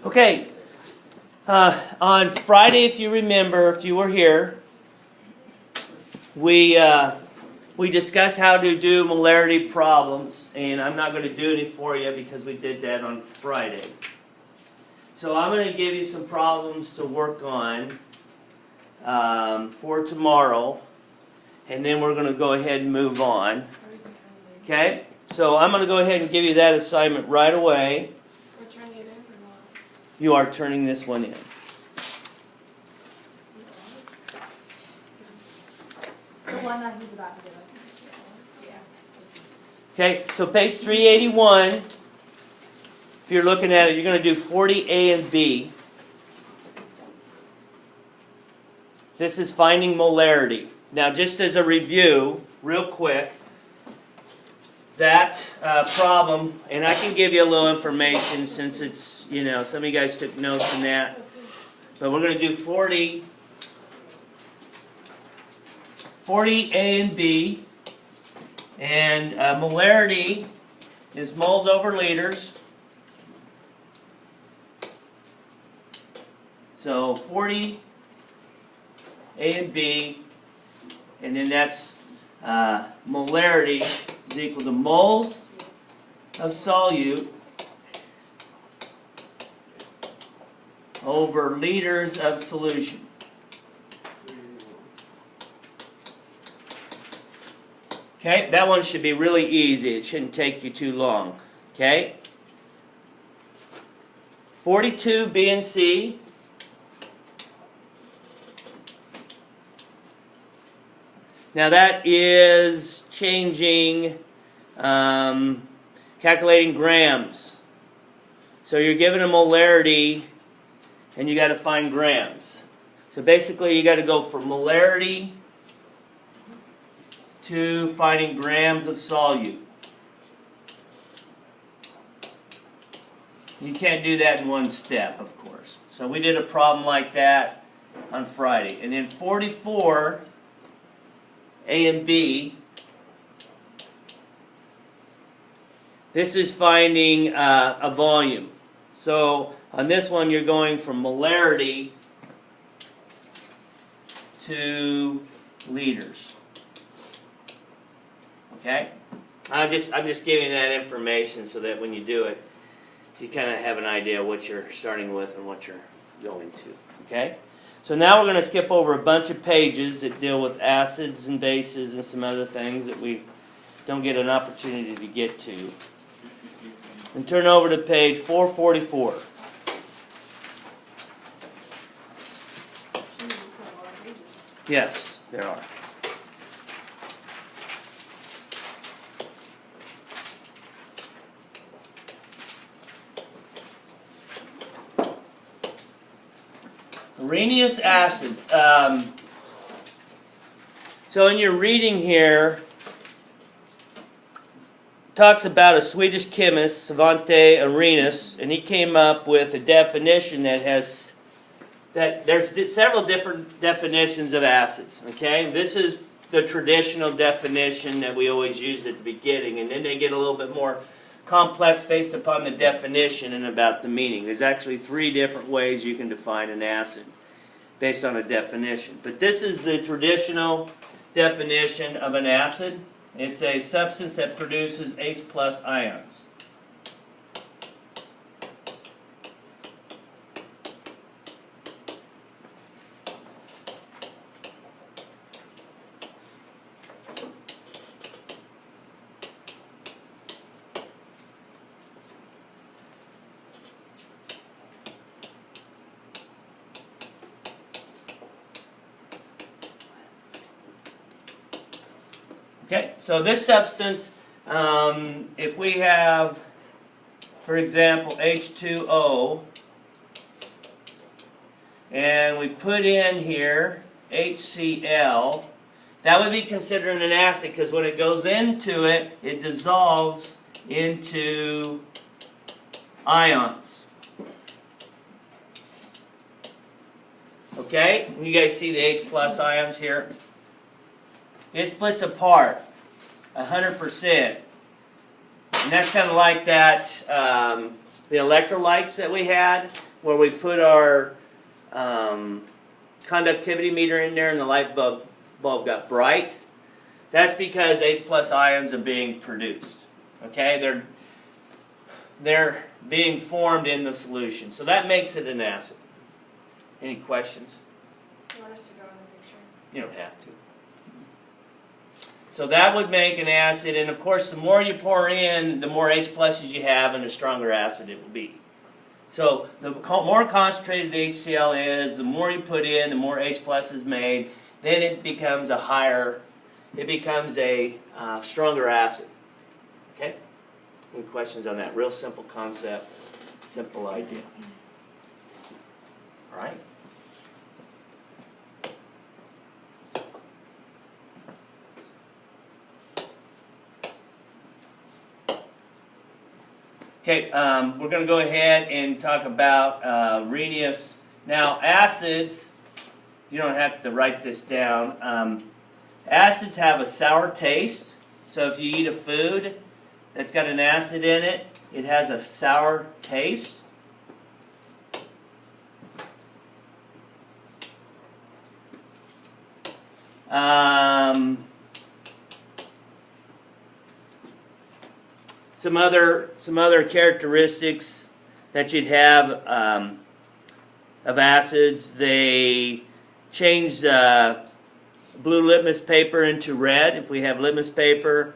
Okay, on Friday, if you remember, if you were here, we discussed how to do molarity problems, and I'm not going to do any for you because we did that on Friday. So I'm going to give you some problems to work on for tomorrow, and then we're going to go ahead and move on. Okay, so I'm going to go ahead and give you that assignment right away. We're turning it in or not? You are turning this one in. The one that he's about to give us. Yeah. Okay, so page 381, if you're looking at it, you're going to do 40A and B. This is finding molarity. Now, just as a review, real quick, that problem, and I can give you a little information since it's, you know, some of you guys took notes on that. But we're going to do 40A and B. And molarity is moles over liters. So 40 A and B, and then that's molarity is equal to moles of solute over liters of solution. Okay, that one should be really easy. It shouldn't take you too long. Okay? 42 B and C. Now that is changing, calculating grams. So you're given a molarity and you got to find grams. So basically you got to go from molarity to finding grams of solute. You can't do that in one step, of course. So we did a problem like that on Friday. And then 44 A and B, this is finding a volume. So on this one you're going from molarity to liters. Okay? I'm just giving you that information so that when you do it, you kind of have an idea what you're starting with and what you're going to. Okay? So now we're going to skip over a bunch of pages that deal with acids and bases and some other things that we don't get an opportunity to get to. And turn over to page 444. Yes, there are. Arrhenius acid. So in your reading here, talks about a Swedish chemist, Svante Arrhenius, and he came up with a definition that has there's several different definitions of acids. Okay, this is the traditional definition that we always used at the beginning, and then they get a little bit more complex based upon the definition and about the meaning. There's actually 3 different ways you can define an acid based on a definition. But this is the traditional definition of an acid. It's a substance that produces H+ ions. Okay, so this substance, if we have, for example, H2O, and we put in here HCl, that would be considered an acid because when it goes into it, it dissolves into ions. Okay, you guys see the H+ ions here? It splits apart 100%. And that's kind of like that, the electrolytes that we had. where we put our conductivity meter in there and the light bulb got bright, that's because H plus ions are being produced. Okay, they're being formed in the solution, so that makes it an acid. Any questions? You want us to draw the picture? You don't have to. So that would make an acid, and of course the more you pour in, the more H pluses you have and the stronger acid it will be. So the more concentrated the HCl is, the more you put in, the more H plus is made, then it becomes a stronger acid. Okay? Any questions on that? Real simple concept, simple idea. All right? Okay, we're going to go ahead and talk about Arrhenius. Now, acids, you don't have to write this down. Acids have a sour taste. So if you eat a food that's got an acid in it, it has a sour taste. Some other characteristics that you'd have of acids, they change blue litmus paper into red if we have litmus paper.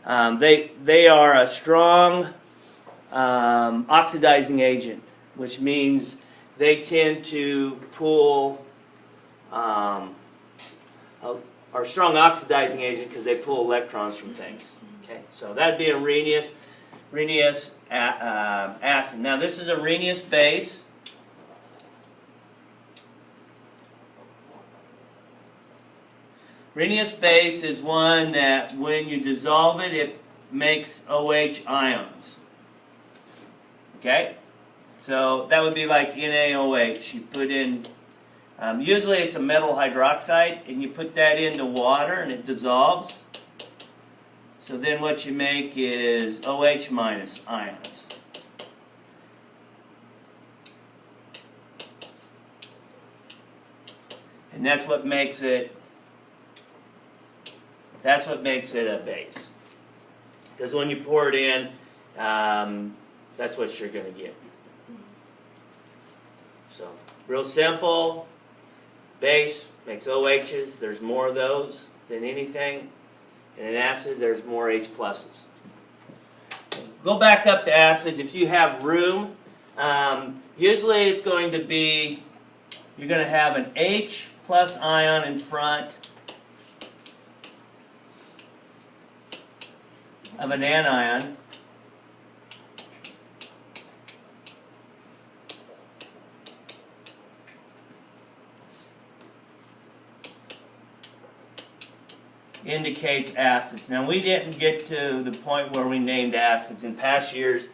They are a strong oxidizing agent, which means they tend to pull, are a strong oxidizing agent because they pull electrons from things. Okay, so that'd be a Arrhenius acid. Now this is a Arrhenius base. Arrhenius base is one that when you dissolve it, it makes OH ions. Okay, so that would be like NaOH. You put in, usually it's a metal hydroxide, and you put that into water and it dissolves. So then what you make is OH minus ions. And that's what makes it a base. Because when you pour it in, that's what you're going to get. So, real simple. Base makes OHs. There's more of those than anything. In an acid, there's more H pluses. Go back up to acid. If you have room, usually it's going to be, you're going to have an H plus ion in front of an anion. Indicates acids. Now we didn't get to the point where we named acids. In past years,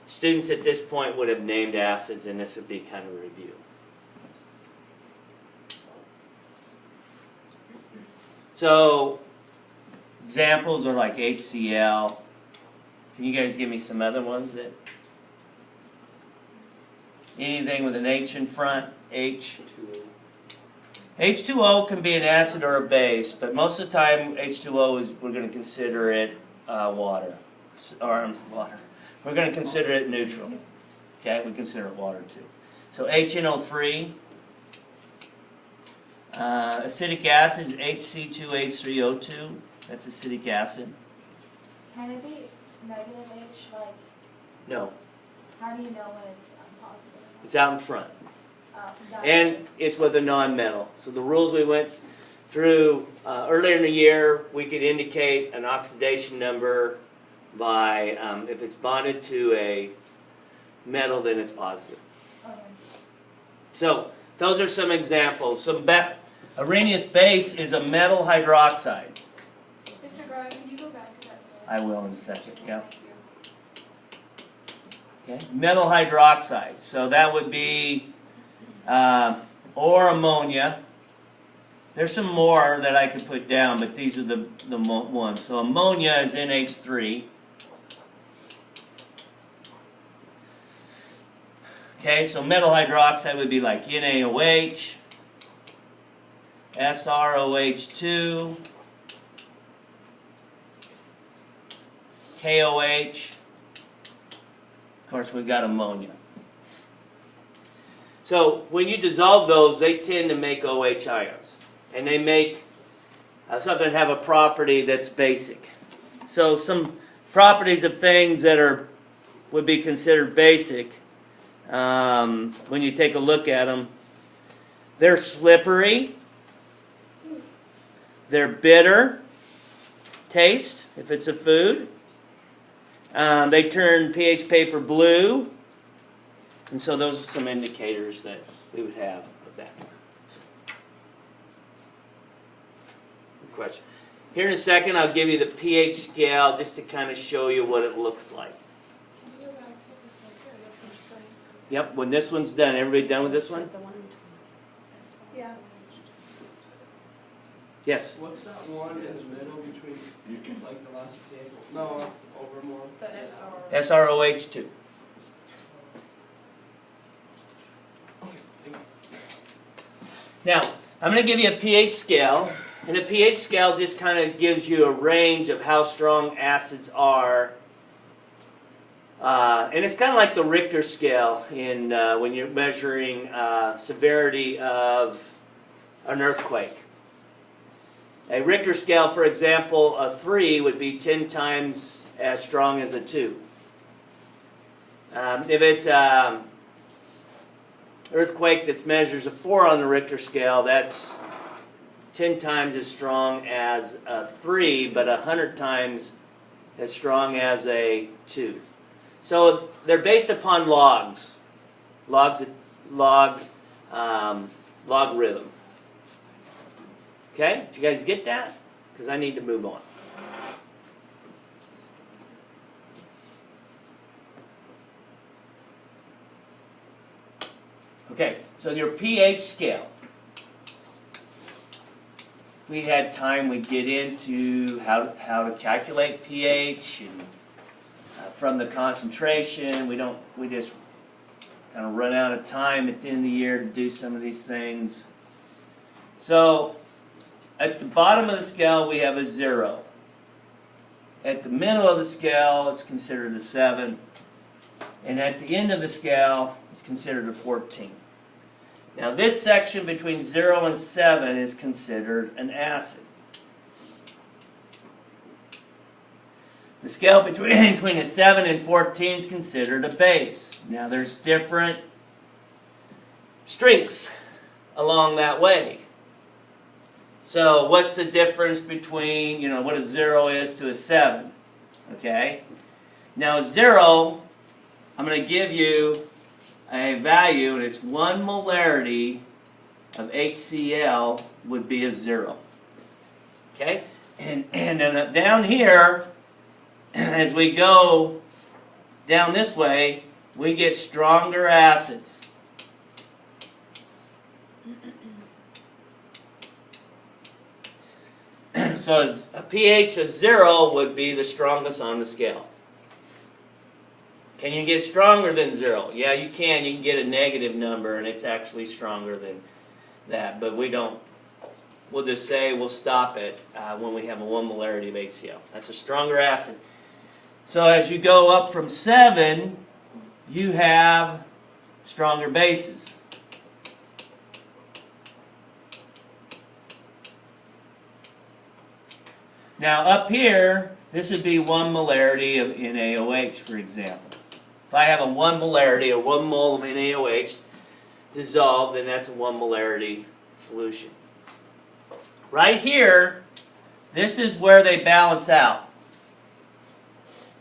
students at this point would have named acids, and this would be kind of a review. So examples are like HCl. Can you guys give me some other ones that? Anything with an H in front? H. H2O can be an acid or a base, but most of the time H2O is, we're going to consider it water. Or water. We're going to consider it neutral. Okay, we consider it water too. So HNO3. Acidic acid is HC2H3O2. That's acidic acid. Can it be negative H? Like, No. how do you know when it's positive? It's out in front. And it's with a non-metal. So the rules we went through earlier in the year, we could indicate an oxidation number by, if it's bonded to a metal, then it's positive. Okay. So those are some examples. Arrhenius base is a metal hydroxide. Mr. Grimes, can you go back to that slide? I will in a second, yeah. Thank you. Okay. Metal hydroxide. So that would be or ammonia. There's some more that I could put down, but these are the ones. So ammonia is NH3. Okay, so metal hydroxide would be like NaOH, SrOH2, KOH. Of course, we've got ammonia. So when you dissolve those, they tend to make OH ions. And they make something have a property that's basic. So some properties of things that would be considered basic, when you take a look at them, they're slippery, they're bitter taste if it's a food, they turn pH paper blue, and so those are some indicators that we would have of that. Good question. Here in a second, I'll give you the pH scale just to kind of show you what it looks like. Can you go back to this like the first slide? Yep, when this one's done, everybody done with this one? Yeah. Yes? What's that one in the middle between, like the last example? No, over more. The SR. SrOH2. Okay, thank you. Now, I'm going to give you a pH scale, and a pH scale just kind of gives you a range of how strong acids are. And it's kind of like the Richter scale in when you're measuring severity of an earthquake. A Richter scale, for example, a 3 would be 10 times as strong as a 2. If it's earthquake that measures a 4 on the Richter scale, that's 10 times as strong as a 3, but 100 times as strong as a 2. So they're based upon logs, logarithm. Okay, did you guys get that? Because I need to move on. Okay, so your pH scale. If we had time, we'd get into how to calculate pH and from the concentration. We just kind of run out of time at the end of the year to do some of these things. So at the bottom of the scale, we have a 0. At the middle of the scale, it's considered a 7. And at the end of the scale, it's considered a 14. Now this section between 0 and 7 is considered an acid. The scale between a 7 and 14 is considered a base. Now there's different strengths along that way. So what's the difference between, what a 0 is to a 7? Okay? Now a 0, I'm going to give you a value, and it's 1 molarity of HCl would be a 0. Okay? And then down here, as we go down this way, we get stronger acids. So a pH of 0 would be the strongest on the scale. Can you get stronger than 0? Yeah, you can. You can get a negative number, and it's actually stronger than that. But we don't. We'll just say we'll stop it when we have a 1 molarity of HCl. That's a stronger acid. So as you go up from 7, you have stronger bases. Now up here, this would be 1 molarity of NaOH, for example. If I have a 1 molarity, or 1 mole of NaOH dissolved, then that's a 1 molarity solution. Right here, this is where they balance out.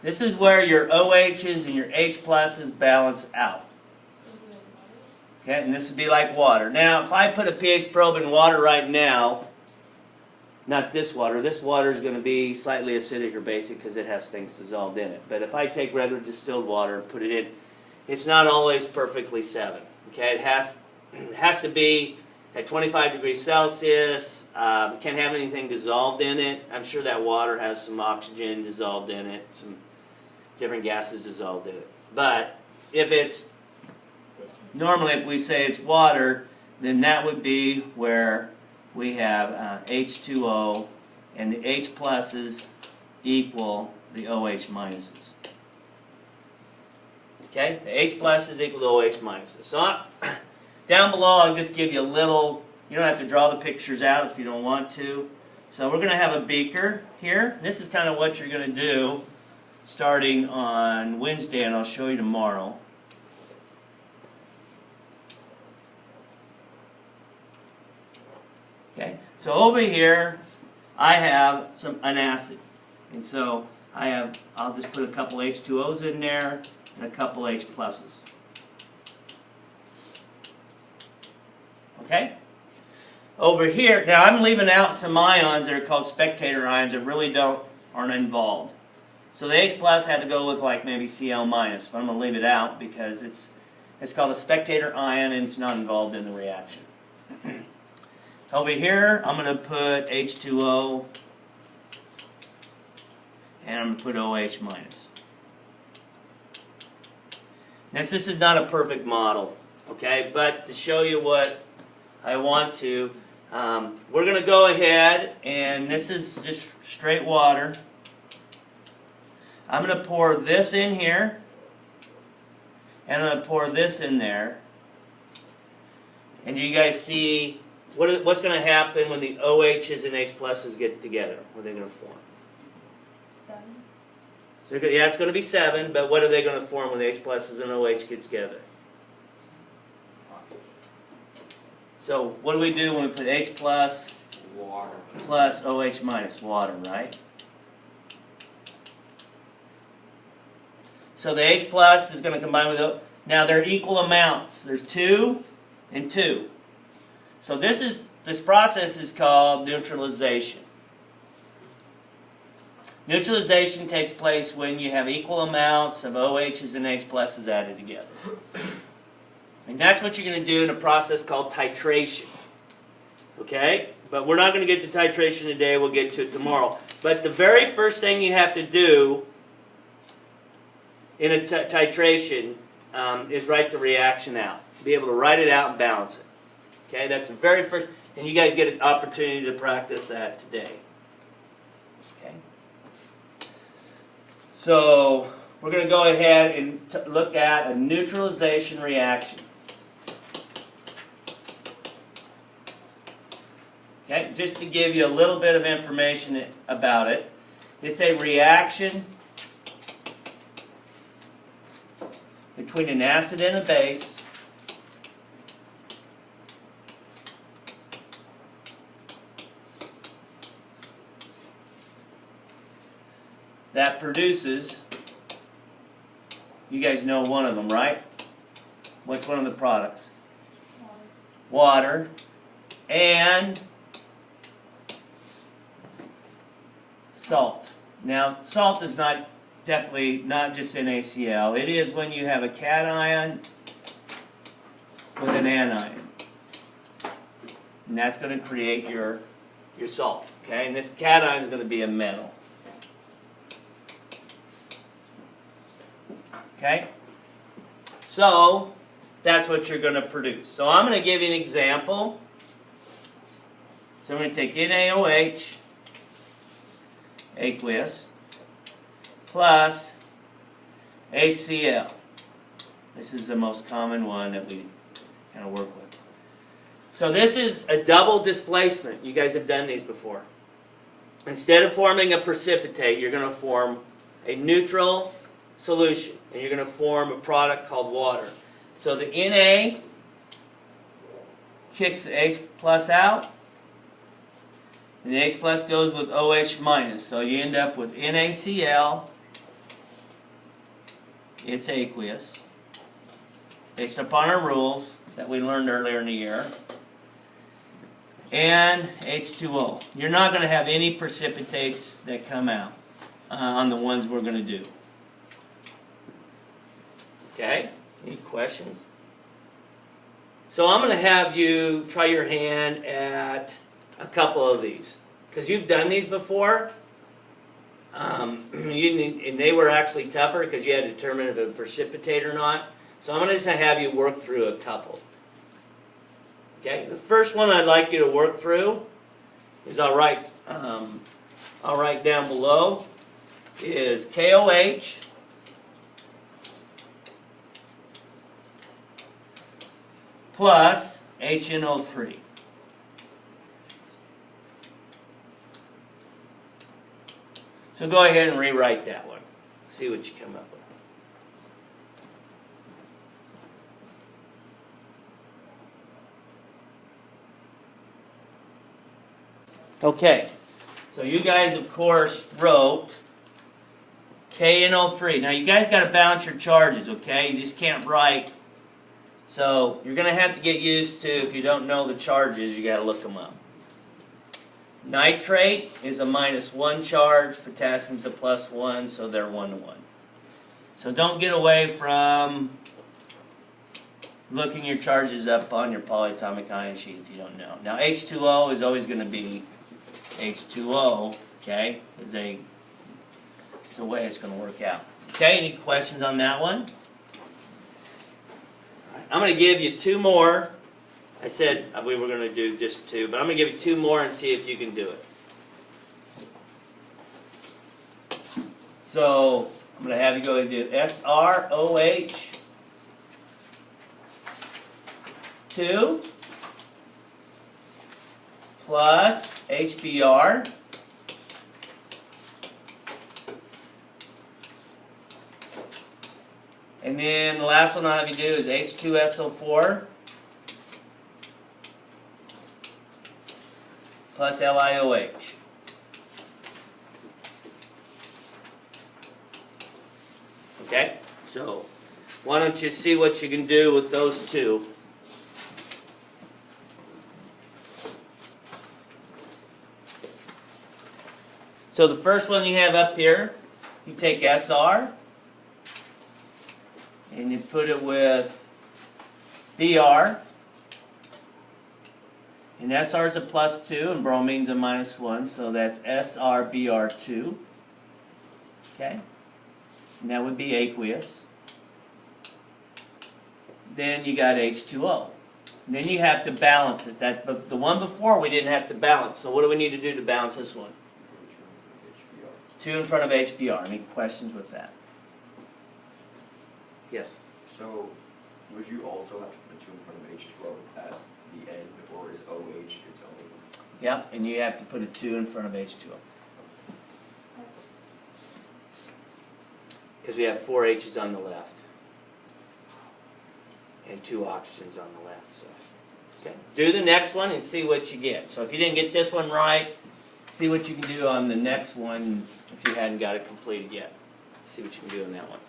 This is where your OHs and your H pluses balance out. Okay, and this would be like water. Now, if I put a pH probe in water right now, not this water is going to be slightly acidic or basic because it has things dissolved in it. But if I take regular distilled water and put it in, it's not always perfectly 7. Okay, it has to be at 25 degrees Celsius. Can't have anything dissolved in it. I'm sure that water has some oxygen dissolved in it, some different gases dissolved in it. But if it's normally if we say it's water, then that would be where we have H2O, and the H pluses equal the OH minuses. Okay, the H pluses equal to OH minuses. So down below, I'll just give you a little. You don't have to draw the pictures out if you don't want to. So we're going to have a beaker here. This is kind of what you're going to do starting on Wednesday, and I'll show you tomorrow. Okay, so over here I have an acid, and so I'll just put a couple H2Os in there and a couple H pluses. Okay? Over here, now I'm leaving out some ions that are called spectator ions that really aren't involved. So the H plus had to go with like maybe Cl minus, but I'm going to leave it out because it's called a spectator ion and it's not involved in the reaction. Over here, I'm going to put H2O and I'm going to put OH minus. Now this is not a perfect model, okay, but to show you what I want to, we're going to go ahead, and this is just straight water. I'm going to pour this in here, and I'm going to pour this in there. And you guys see what's going to happen when the OHs and H pluses get together? What are they going to form? 7. Yeah, it's going to be 7, but what are they going to form when the H pluses and OH get together? So what do we do when we put H plus Water. plus OH minus? Water, right? So the H plus is going to combine with O. Now they're equal amounts. There's 2 and 2. So this process is called neutralization. Neutralization takes place when you have equal amounts of OHs and H pluses added together. And that's what you're going to do in a process called titration. Okay? But we're not going to get to titration today. We'll get to it tomorrow. But the very first thing you have to do in a titration is write the reaction out. Be able to write it out and balance it. Okay? That's the very first. And you guys get an opportunity to practice that today. Okay? So we're going to go ahead and look at a neutralization reaction. Okay, just to give you a little bit of information about it, it's a reaction between an acid and a base that produces, you guys know one of them, right? What's one of the products? Water. And salt. Now, salt is definitely not just NaCl. It is when you have a cation with an anion. And that's going to create your salt. Okay? And this cation is going to be a metal. Okay? So, that's what you're going to produce. So I'm going to give you an example. So I'm going to take NaOH, aqueous, plus HCl. This is the most common one that we kind of work with. So this is a double displacement. You guys have done these before. Instead of forming a precipitate, you're going to form a neutral solution. And you're going to form a product called water. So the Na kicks the H plus out. And the H plus goes with OH minus. So you end up with NaCl. It's aqueous. Based upon our rules that we learned earlier in the year. And H2O. You're not going to have any precipitates that come out on the ones we're going to do. Okay? Any questions? So I'm going to have you try your hand at a couple of these. Because you've done these before. And they were actually tougher because you had to determine if it was precipitate or not. So I'm going to just have you work through a couple. Okay, the first one I'd like you to work through is I'll write down below is KOH plus HNO3. So go ahead and rewrite that one. See what you come up with. Okay, so you guys, of course, wrote KNO3. Now, you guys got to balance your charges, okay? You just can't write. So, you're going to have to get used to, if you don't know the charges, you got to look them up. Nitrate is a -1 charge, potassium's a +1, so they're 1 to 1. So, don't get away from looking your charges up on your polyatomic ion sheet if you don't know. Now, H2O is always going to be H2O, okay, is the way it's going to work out. Okay, any questions on that one? All right, I'm going to give you 2 more. I said we were going to do just 2, but I'm going to give you 2 more and see if you can do it. So, I'm going to have you go and do SROH 2 plus HBr and then the last one I'll have you do is H2SO4 plus LiOH. Okay, so why don't you see what you can do with those 2. So the first one you have up here, you take SR and you put it with Br, and SR is a +2 and bromine's a -1, so that's SrBr2. Okay, and that would be aqueous. Then you got H2O. And then you have to balance it. But the one before we didn't have to balance. So what do we need to do to balance this one? 2 in front of HBr. Any questions with that? Yes. So, would you also have to put 2 in front of H2O at the end, or is OH its own? Yep, and you have to put a 2 in front of H2O. Because we have 4 H's on the left. And 2 oxygens on the left. So, okay. Do the next one and see what you get. So if you didn't get this one right, see what you can do on the next one if you hadn't got it completed yet. See what you can do on that one.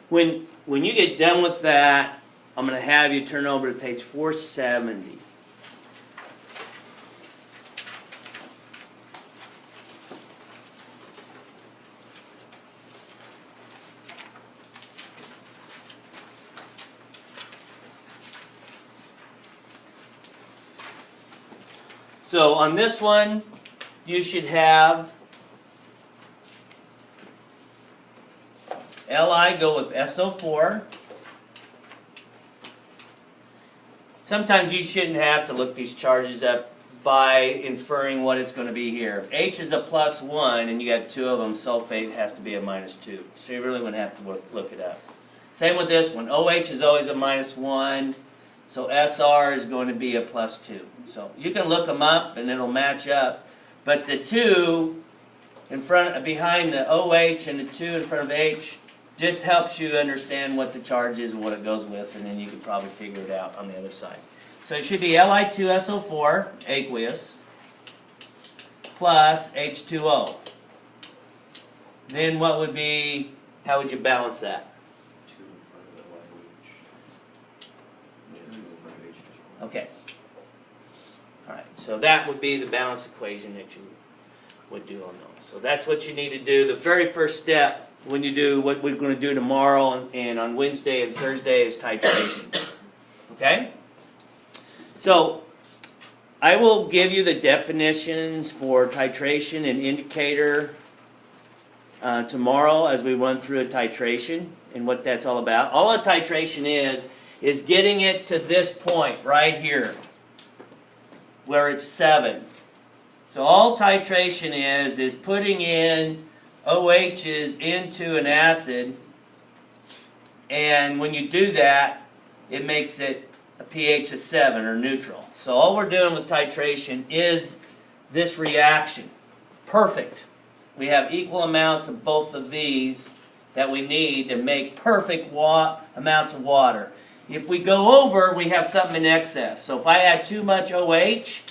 When you get done with that, I'm going to have you turn over to page 470. So on this one, you should have Li go with SO4. Sometimes you shouldn't have to look these charges up by inferring what it's going to be here. H is a +1 and you got 2 of them, sulfate has to be a -2. So you really wouldn't have to look it up. Same with this one. OH is always a -1. So SR is going to be a +2. So you can look them up and it'll match up. But the 2 behind the OH and the 2 in front of H just helps you understand what the charge is and what it goes with, and then you can probably figure it out on the other side. So it should be Li2SO4, aqueous, plus H2O. Then what would be, how would you balance that? 2 in front of LiOH. 2 in front of H2O. Okay. All right, so that would be the balance equation that you would do on those. So that's what you need to do. The very first step when you do what we're going to do tomorrow and on Wednesday and Thursday is titration. Okay? So I will give you the definitions for titration and indicator tomorrow as we run through a titration and what that's all about. All a titration is getting it to this point right here where it's 7. So all titration is putting in OHs into an acid, and when you do that, it makes it a pH of 7 or neutral. So all we're doing with titration is this reaction. Perfect. We have equal amounts of both of these that we need to make perfect amounts of water. If we go over, we have something in excess. So if I add too much OH, if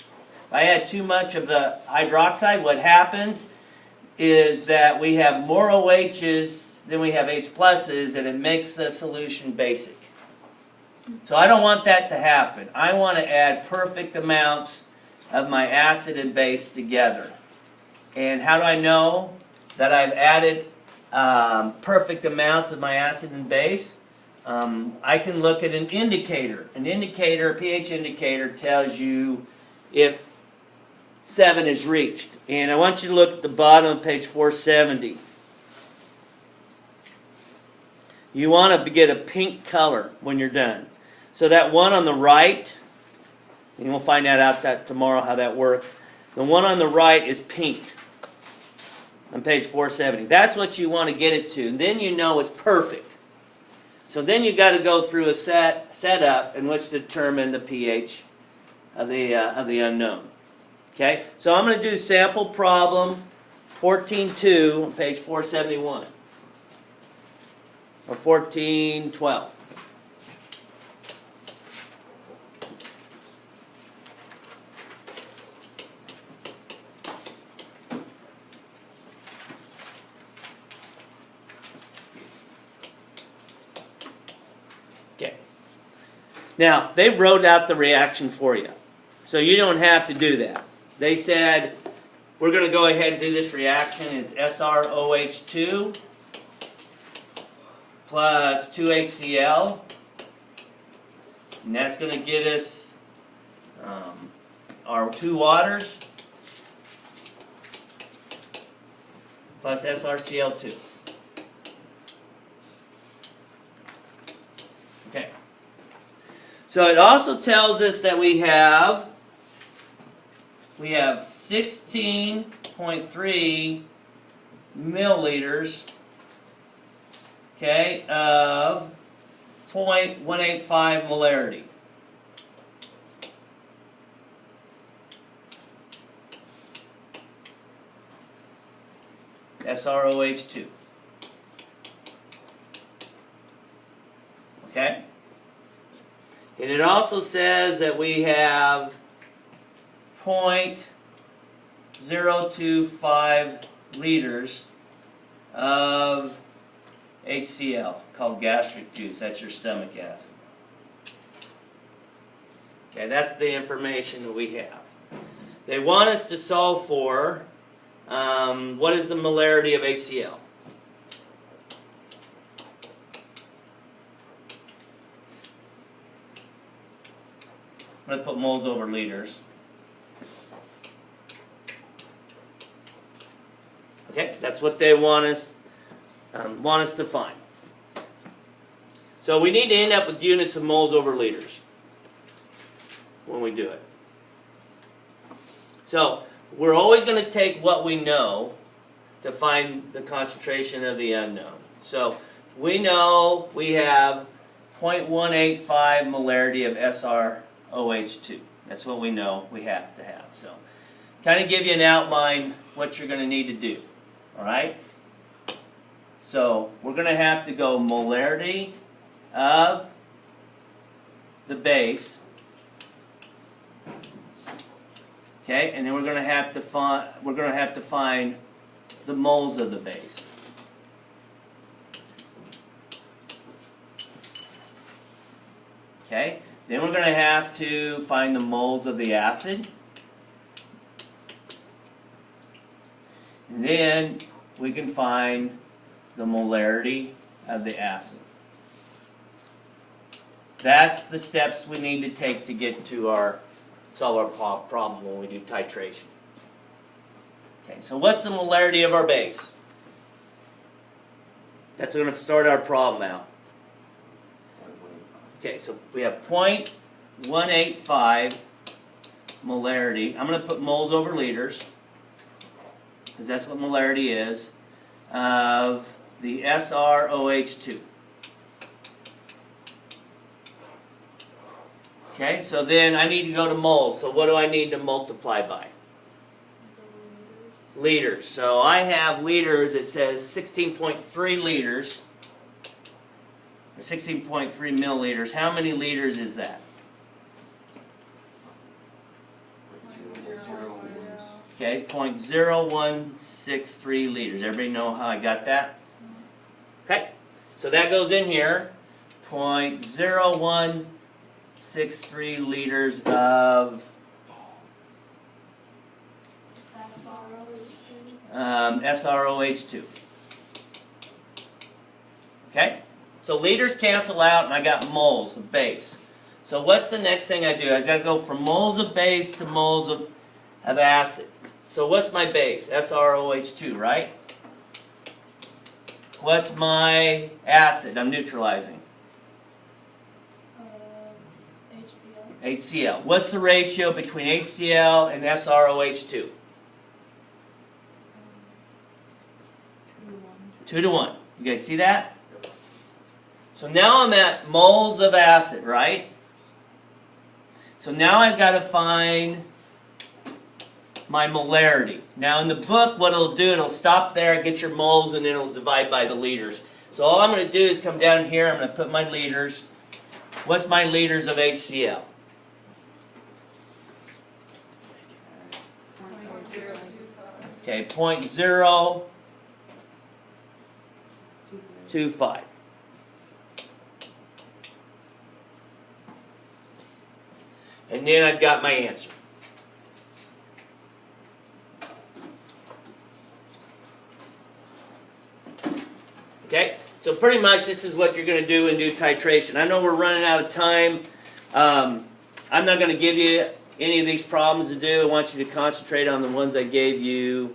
I add too much of the hydroxide, what happens is that we have more OHs than we have H pluses, and it makes the solution basic. So I don't want that to happen. I want to add perfect amounts of my acid and base together. And how do I know that I've added perfect amounts of my acid and base? I can look at an indicator. An indicator, a pH indicator, tells you if 7 is reached. And I want you to look at the bottom of page 470. You want to get a pink color when you're done. So that one on the right, and we'll find out that tomorrow how that works. The one on the right is pink on page 470. That's what you want to get it to. And then you know it's perfect. So then you got to go through a setup in which to determine the pH of the unknown. Okay? So I'm going to do sample problem 14.2 on page 471. Or 14.12. Okay. Now, they wrote out the reaction for you. So you don't have to do that. They said, we're going to go ahead and do this reaction. It's SrOH2 plus 2HCl. And that's going to get us our 2 waters plus SrCl2. Okay. So it also tells us that we have 16.3 milliliters, okay, of 0.185 molarity. SrOH2. Okay? And it also says that we have 0.025 liters of HCl, called gastric juice. That's your stomach acid. Okay, that's the information that we have. They want us to solve for what is the molarity of HCl? I'm going to put moles over liters. Okay, that's what they want us to find. So we need to end up with units of moles over liters when we do it. So we're always going to take what we know to find the concentration of the unknown. So we know we have 0.185 molarity of SrOH2. That's what we know we have to have. So kind of give you an outline what you're going to need to do. All right? So we're going to have to go molarity of the base. Okay, and then we're going to have to find the moles of the base. Okay, then we're going to have to find the moles of the acid. And then we can find the molarity of the acid. That's the steps we need to take to get to our solve our problem when we do titration. Okay, so what's the molarity of our base? That's going to start our problem out. Okay, so we have 0.185 molarity. I'm going to put moles over liters, because that's what molarity is, of the SrOH2. Okay, so then I need to go to moles. So what do I need to multiply by? Liters. So I have liters, it says 16.3 liters, or 16.3 milliliters. How many liters is that? Okay, 0.0163 liters. Everybody know how I got that? Okay, so that goes in here. 0.0163 liters of SrOH2. Okay, so liters cancel out, and I got moles of base. So what's the next thing I do? I got to go from moles of base to moles of acid. So what's my base? SrOH2, right? What's my acid I'm neutralizing? HCl. What's the ratio between HCl and SrOH2? 2 to 1. You guys see that? So now I'm at moles of acid, right? So now I've got to find my molarity. Now in the book, what it'll do, it'll stop there, get your moles, and then it'll divide by the liters. So all I'm going to do is come down here, I'm going to put my liters. What's my liters of HCl? Okay, 0.025. And then I've got my answer. Okay, so pretty much this is what you're going to do and do titration. I know we're running out of time. I'm not going to give you any of these problems to do. I want you to concentrate on the ones I gave you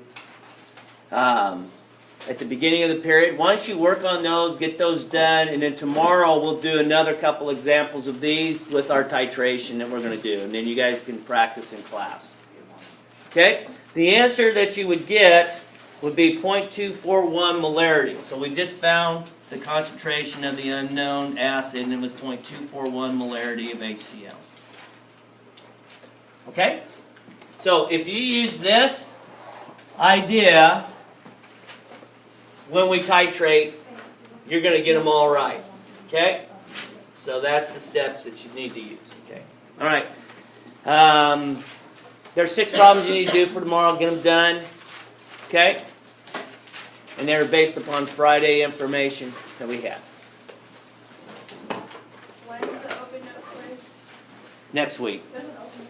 at the beginning of the period. Once you work on those, get those done, and then tomorrow we'll do another couple examples of these with our titration that we're going to do, and then you guys can practice in class. Okay? The answer that you would get would be 0.241 molarity. So we just found the concentration of the unknown acid, and it was 0.241 molarity of HCl. Okay? So if you use this idea when we titrate, you're going to get them all right. Okay? So that's the steps that you need to use. Okay? All right. There's 6 problems you need to do for tomorrow. Get them done. Okay? And they're based upon Friday information that we have. When's the open note quiz? Next week. There's an open.